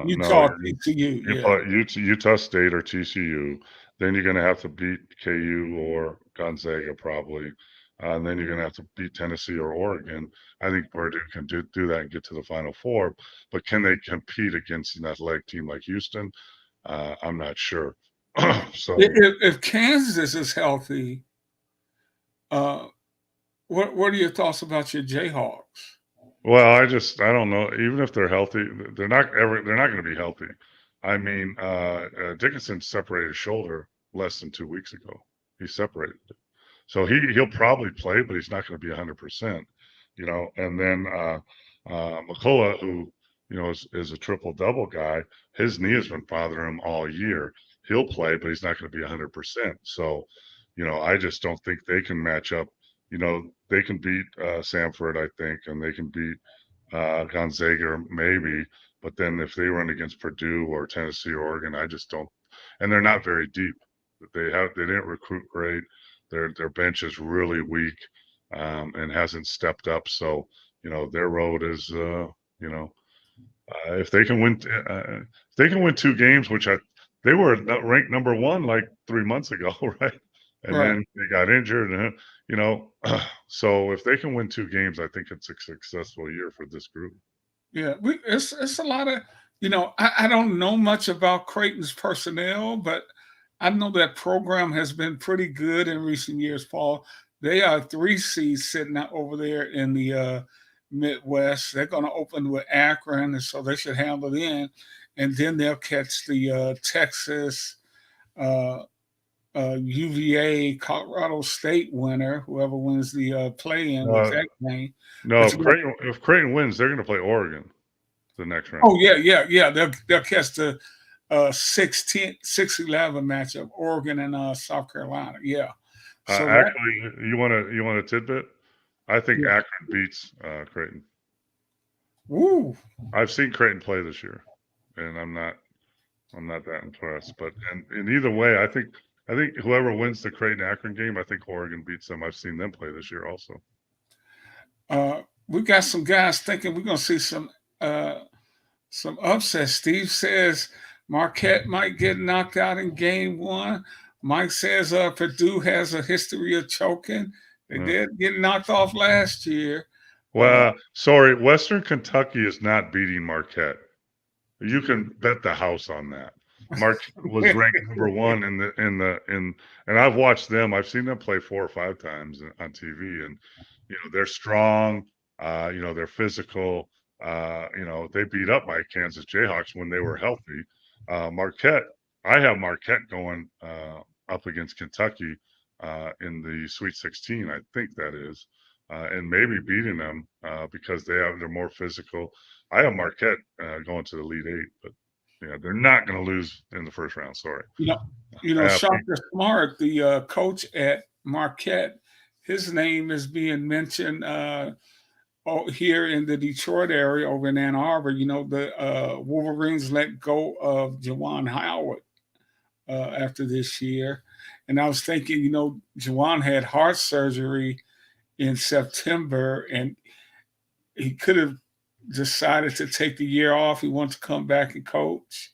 A: Utah,
B: no,
A: TCU.
B: you
A: Yeah.
B: play Utah State or TCU. Then you're going to have to beat KU or Gonzaga probably. And then you're going to have to beat Tennessee or Oregon. I think Purdue can do that and get to the Final Four. But can they compete against an athletic team like Houston? I'm not sure. So
A: If Kansas is healthy, what are your thoughts about your Jayhawks?
B: well, I don't know. Even if they're healthy, they're not going to be healthy. I mean, Dickinson separated his shoulder less than 2 weeks ago. He separated it. So he'll probably play, but he's not going to be 100%, And then McCullough, who is a triple double guy, his knee has been bothering him all year. He'll play, but he's not going to be 100%. So, I just don't think they can match up. They can beat Samford, I think, and they can beat Gonzaga maybe, but then if they run against Purdue or Tennessee or Oregon, I just don't. And they're not very deep. They didn't recruit great. Their bench is really weak, and hasn't stepped up. So their road is you know if they can win if they can win 2 games, which they were ranked number one like 3 months ago, right? And
A: Right.
B: then they got injured, and so if they can win 2 games, I think it's a successful year for this group.
A: Yeah, it's a lot of I don't know much about Creighton's personnel, but I know that program has been pretty good in recent years, Paul. They are 3 seeds sitting out over there in the Midwest. They're going to open with Akron, and so they should handle it in, and then they'll catch the Texas, uh, UVA, Colorado State winner, whoever wins the play-in with
B: Uh,
A: that game.
B: no,
A: But
B: if Creighton wins, they're going to play Oregon the next round.
A: oh yeah, yeah, yeah. They'll catch the 6-10, 6-11 matchup, Oregon and South Carolina. Yeah. So that
B: Actually, you want a tidbit? I think
A: yeah.
B: Akron beats Creighton.
A: Woo.
B: I've seen Creighton play this year, and I'm not that impressed. But and either way, I think whoever wins the Creighton Akron game, I think Oregon beats them. I've seen them play this year also.
A: We got some guys thinking we're gonna see some upsets. Steve says Marquette might get knocked out in game one. Mike says Purdue has a history of choking. They
B: Yeah.
A: did get knocked off last year. Uh,
B: Well, sorry, Western Kentucky is not beating Marquette. You can bet the house on that. Marquette was ranked number one and I've watched them. I've seen them play 4 or 5 times on TV, and they're strong. They're physical. They beat up my Kansas Jayhawks when they were healthy. Marquette, I have Marquette going up against Kentucky in the Sweet 16. I think that is, and maybe beating them because they're more physical. I have Marquette going to the Elite Eight, but yeah, they're not going to lose in the first round. Sorry.
A: you know, Shaka Smart, the coach at Marquette, his name is being mentioned here in the Detroit area, over in Ann Arbor. The Wolverines let go of Jawan Howard after this year, and I was thinking, Jawan had heart surgery in September, and he could have decided to take the year off. He wants to come back and coach.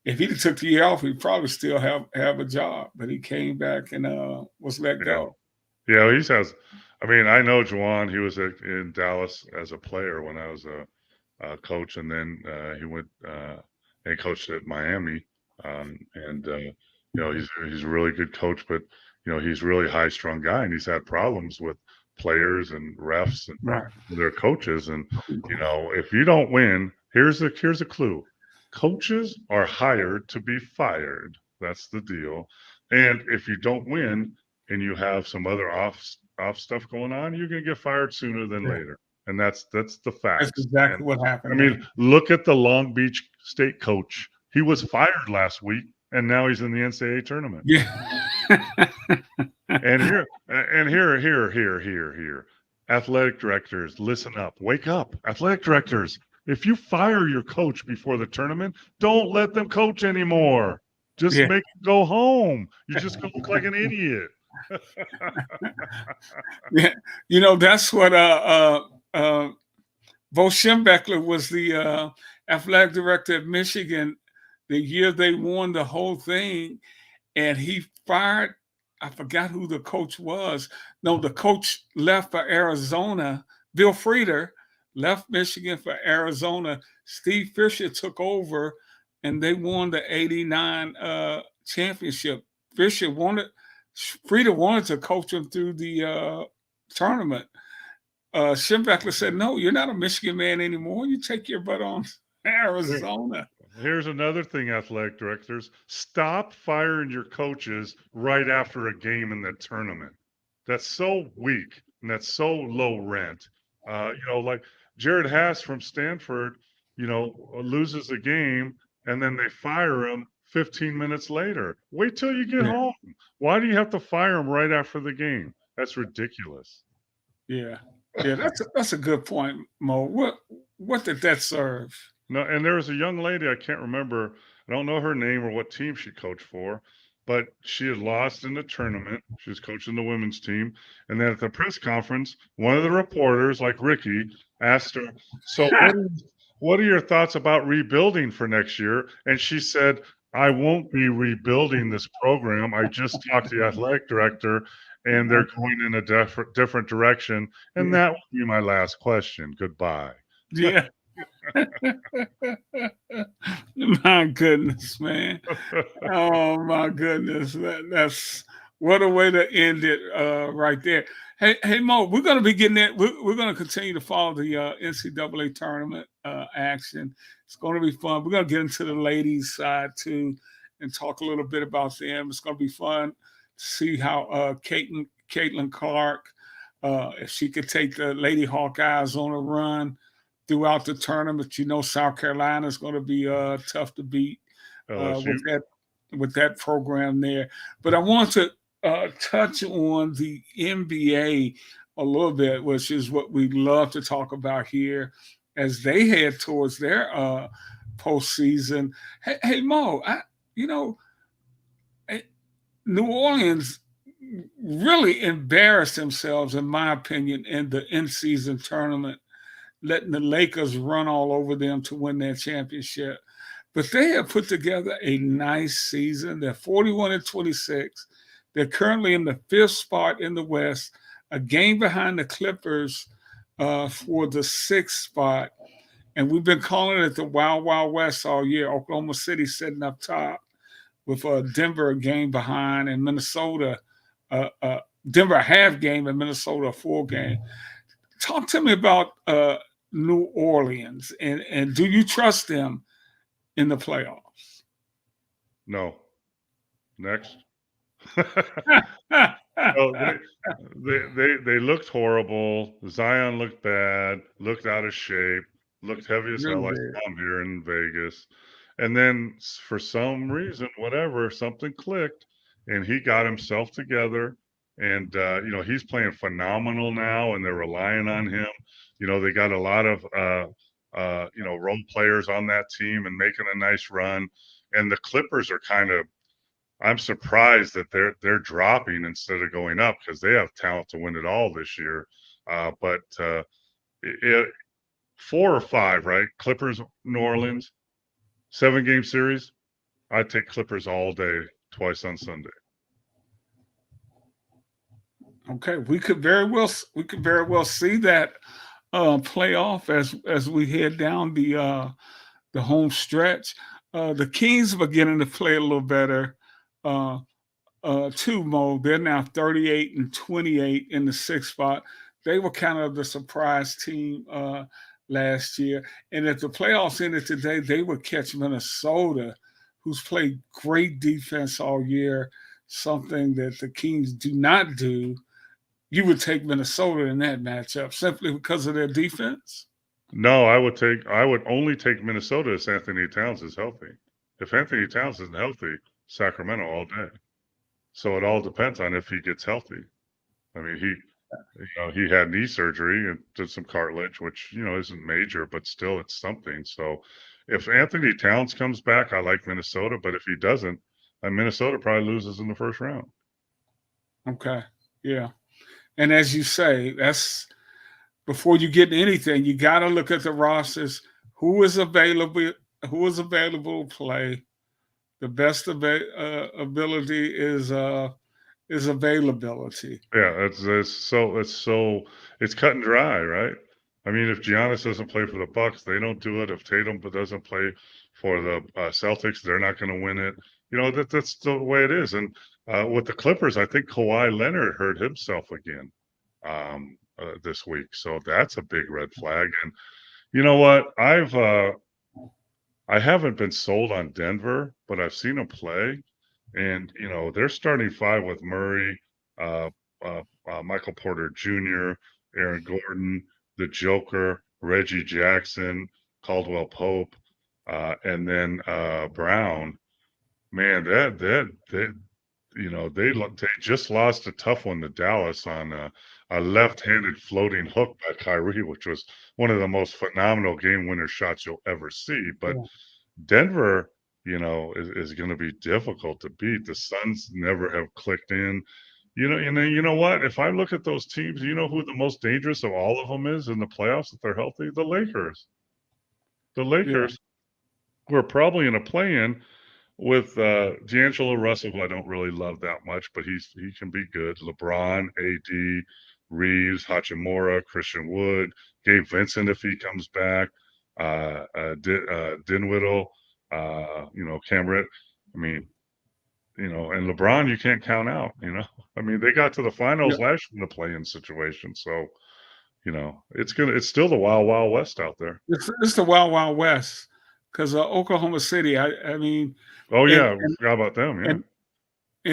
A: If he took the year off, he'd probably still have a job. But he came back and was let
B: Yeah,
A: go.
B: yeah. He has. I mean, I know Juwan. He was in Dallas as a player when I was a coach, and then he went and coached at Miami. And he's a really good coach, but he's a really high strung guy, and he's had problems with players and refs and
A: Right.
B: their coaches. And if you don't win, here's a clue: coaches are hired to be fired. That's the deal. And if you don't win and you have some other off stuff going on, you're going to get fired sooner than
A: Yeah.
B: later. And that's the
A: That's
B: facts.
A: exactly
B: And
A: what
B: I
A: happened.
B: mean, look at the Long Beach State coach. He was fired last week, and now he's in the NCAA tournament.
A: Yeah.
B: And here, athletic directors, listen up, wake up, athletic directors. If you fire your coach before the tournament, don't let them coach anymore. Just
A: Yeah.
B: make them go home. You're just gonna look like an idiot.
A: Yeah. That's what Bo Schembechler was the athletic director of Michigan the year they won the whole thing, and he fired. I forgot who the coach was. No, the coach left for Arizona. Bill Frieder left Michigan for Arizona. Steve Fisher took over, and they won the '89 championship. Fisher wanted Frieder wanted to coach him through the tournament. Schembechler said, "No, you're not a Michigan man anymore. You take your butt on Arizona."
B: Here's another thing, athletic directors: stop firing your coaches right after a game in the tournament. That's so weak and that's so low rent. Like Jared Haas from Stanford, loses a game and then they fire him 15 minutes later. Wait till you get
A: Yeah,
B: home. Why do you have to fire him right after the game? That's ridiculous.
A: yeah. Yeah, that's a good point, Mo. What did that serve?
B: No, and there was a young lady, I can't remember, I don't know her name or what team she coached for, but she had lost in the tournament. She was coaching the women's team. And then at the press conference, one of the reporters, like Ricky, asked her, "So what are your thoughts about rebuilding for next year?" And she said, "I won't be rebuilding this program. I just talked to the athletic director and they're going in a different direction. And that will be my last question. Goodbye."
A: Yeah. My goodness, man. Oh my goodness. That's what a way to end it right there. Hey Mo, we're gonna be getting it. We're gonna continue to follow the NCAA tournament action. It's gonna be fun. We're gonna get into the ladies side too and talk a little bit about them. It's gonna be fun to see how Caitlin Clark, if she could take the Lady Hawkeyes on a run throughout the tournament. You know, South Carolina is going to be tough to beat
B: LSU.
A: with that program there. But I want to touch on the NBA a little bit, which is what we love to talk about here as they head towards their postseason. Hey Mo, you know, eh, New Orleans really embarrassed themselves, in my opinion, in the in-season tournament, letting the Lakers run all over them to win their championship. But they have put together a nice season. They're 41-26. They're currently in the fifth spot in the West, a game behind the Clippers for the sixth spot. And we've been calling it the Wild Wild West all year. Oklahoma City sitting up top with Denver a game behind, and Minnesota, Denver a half game, and Minnesota a full game. Talk to me about New Orleans, and do you trust them in the playoffs?
B: No. Next. No, they looked horrible. Zion looked bad, looked out of shape, looked heavy as hell. I saw him here in Vegas. And then for some reason, whatever, something clicked and he got himself together. And he's playing phenomenal now and they're relying on him. They got a lot of role players on that team and making a nice run. And the Clippers are I'm surprised that they're dropping instead of going up because they have talent to win it all this year. But 4 or 5, right? Clippers, New Orleans, 7-game series. I'd take Clippers all day, twice on Sunday.
A: Okay, we could very well see that playoff as we head down the home stretch. The Kings are beginning to play a little better. Too, Mo. They're now 38-28 in the sixth spot. They were kind of the surprise team last year. And if the playoffs ended today, they would catch Minnesota, who's played great defense all year, something that the Kings do not do. You would take Minnesota in that matchup simply because of their defense?
B: No, I would only take Minnesota if Anthony Towns is healthy. If Anthony Towns isn't healthy, Sacramento all day. So it all depends on if he gets healthy. I mean, he had knee surgery and did some cartilage, which isn't major, but still it's something. So if Anthony Towns comes back, I like Minnesota, but if he doesn't, Minnesota probably loses in the first round.
A: Okay, yeah. And as you say, that's before you get anything, you got to look at the rosters. Who is available? Who is available to play? The best ability is availability.
B: Yeah, it's cut and dry, right? I mean, if Giannis doesn't play for the Bucks, they don't do it. If Tatum doesn't play for the Celtics, they're not going to win it. That's the way it is. And with the Clippers, I think Kawhi Leonard hurt himself again this week, so that's a big red flag. And you know what? I haven't been sold on Denver, but I've seen them play. And, they're starting 5 with Murray, uh, Michael Porter Jr., Aaron Gordon, the Joker, Reggie Jackson, Caldwell Pope, and then Brown. Man, they just lost a tough one to Dallas on a left-handed floating hook by Kyrie, which was one of the most phenomenal game winner shots you'll ever see. But
A: Yeah.
B: Denver, is going to be difficult to beat. The Suns never have clicked in. You know what? If I look at those teams, you know who the most dangerous of all of them is in the playoffs if they're healthy? The Lakers. The
A: Yeah.
B: Lakers, who are probably in a play-in with D'Angelo Russell, who I don't really love that much, but he can be good. LeBron, AD, Reeves, Hachimura, Christian Wood, Gabe Vincent if he comes back, Dinwiddie, Cam I mean, and LeBron you can't count out. I mean they got to the
A: Yeah.
B: finals last year in the play-in situation, so it's still the wild wild west out there.
A: It's the Wild Wild West because Oklahoma City. I mean,
B: Oh
A: and
B: yeah, we forgot about them. Yeah.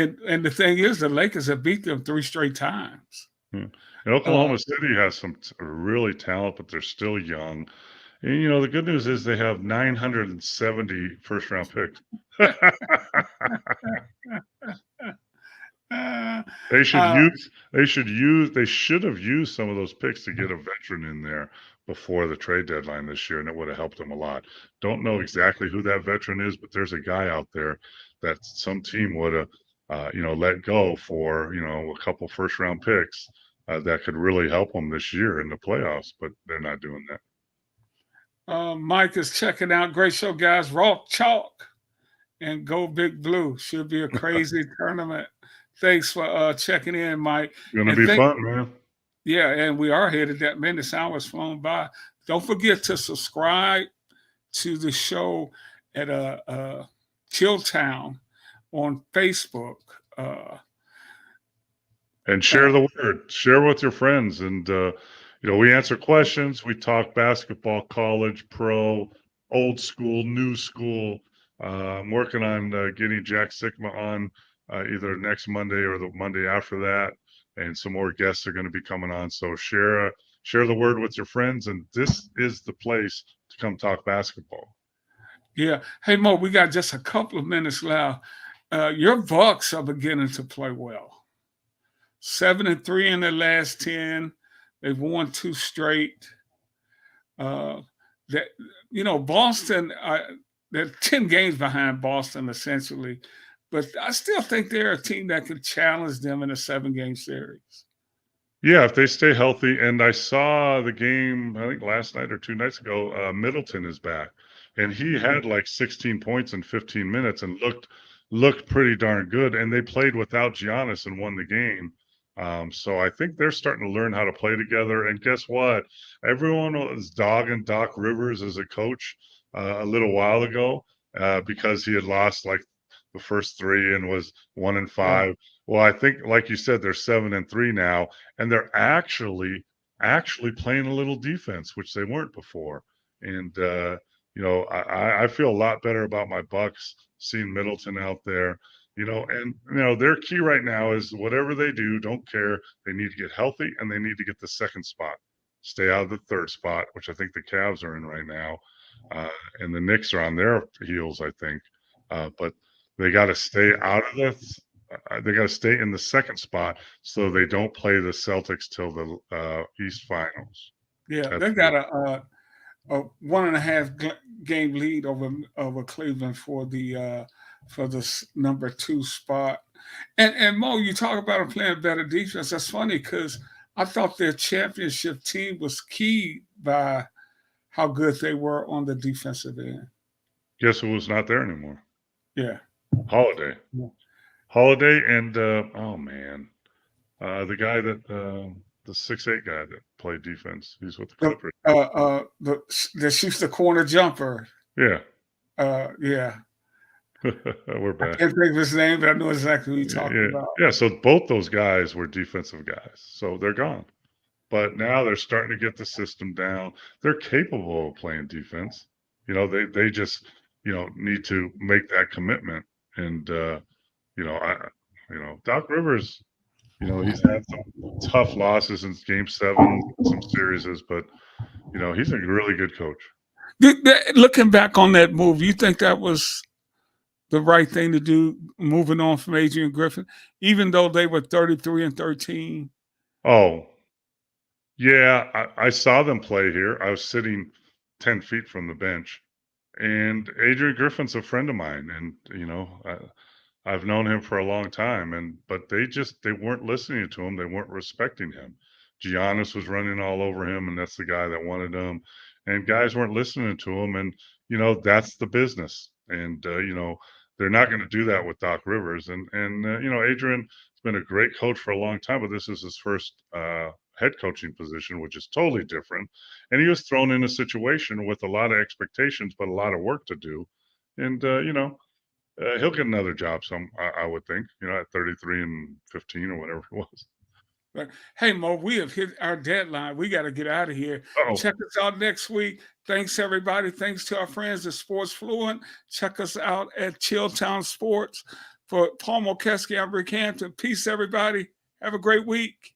A: and and the thing is, the Lakers have beat them 3 straight times.
B: Yeah. And
A: Uh,
B: Oklahoma City has some really talent, but they're still young. And the good news is they have 970 first round picks.
A: uh,
B: They should
A: uh,
B: use they should have used some of those picks to get a veteran in there before the trade deadline this year, and it would have helped them a lot. Don't know exactly who that veteran is, but there's a guy out there that some team would have let go for, a couple first round picks that could really help them this year in the playoffs, but they're not doing that.
A: Mike is checking out. Great show, guys. Raw chalk and go big blue. Should be a crazy tournament. Thanks for checking in, Mike.
B: Gonna
A: And
B: be
A: thank
B: fun, man.
A: Yeah, and we are headed that minute. Hours flown by. Don't forget to subscribe to the show at Chilltown on Facebook.
B: And
A: Uh,
B: share the word. Share with your friends. And we answer questions. We talk basketball, college, pro, old school, new school. I'm working on getting Jack Sigma on either next Monday or the Monday after that, and some more guests are going to be coming on. So share the word with your friends, and this is the place to come talk basketball.
A: yeah. Hey Mo, we got just a couple of minutes left. Your Bucks are beginning to play well. 7-3 in their last 10. They've won 2 straight. Uh, that Boston. They're 10 games behind Boston essentially, but I still think they're a team that could challenge them in a 7-game series.
B: Yeah, if they stay healthy. And I saw the game, I think last night or 2 nights ago, Middleton is back. And he had like 16 points in 15 minutes and looked pretty darn good. And they played without Giannis and won the game. So I think they're starting to learn how to play together. And guess what? Everyone was dogging Doc Rivers as a coach a little while ago because he had lost like the first 3 and was 1-5. Well, I think, like you said, they're 7-3 now, and they're actually playing a little defense, which they weren't before. And I feel a lot better about my Bucks seeing Middleton out there. And their key right now is whatever they do, don't care. They need to get healthy and they need to get the second spot, stay out of the third spot, which I think the Cavs are in right now, and the Knicks are on their heels, I think. But they got to stay out of this. They got to stay in the second spot so they don't play the Celtics till the East Finals.
A: Yeah,
B: That's
A: they got a 1.5 game lead over Cleveland for the number 2 spot. And Mo, you talk about them playing better defense. That's funny because I thought their championship team was keyed by how good they were on the defensive end.
B: Guess who was not there anymore?
A: Yeah.
B: Holiday.
A: Yeah.
B: Holiday and oh man, the guy that the 6'8" guy that played defense. He's with the Clippers.
A: That shoots the corner jumper.
B: Yeah.
A: Yeah.
B: We're
A: I
B: back.
A: can't think of his name, but I know exactly who you're talking about.
B: Yeah. So both those guys were defensive guys. So they're gone. But now they're starting to get the system down. They're capable of playing defense. They just need to make that commitment. And Doc Rivers, he's had some tough losses in Game 7, some series, but he's a really good coach.
A: Looking back on that move, you think that was the right thing to do, moving on from Adrian Griffin, even though they were 33-13?
B: Oh, Yeah, I saw them play here. I was sitting 10 feet from the bench, and Adrian Griffin's a friend of mine, and, I've known him for a long time, but they weren't listening to him. They weren't respecting him. Giannis was running all over him, and that's the guy that wanted him. And guys weren't listening to him, and that's the business. And they're not going to do that with Doc Rivers. And Adrian's been a great coach for a long time, but this is his first head coaching position, which is totally different. And he was thrown in a situation with a lot of expectations, but a lot of work to do. And he'll get another job. I would think, at 33 and 15 or whatever it was.
A: But hey, Mo, we have hit our deadline. We got to get out of here.
B: Oh,
A: Check us out next week. Thanks, everybody. Thanks to our friends at Sports Fluent. Check us out at Chilltown Sports. For Paul Mokeski, I'm Rickey Hampton. Peace, everybody. Have a great week.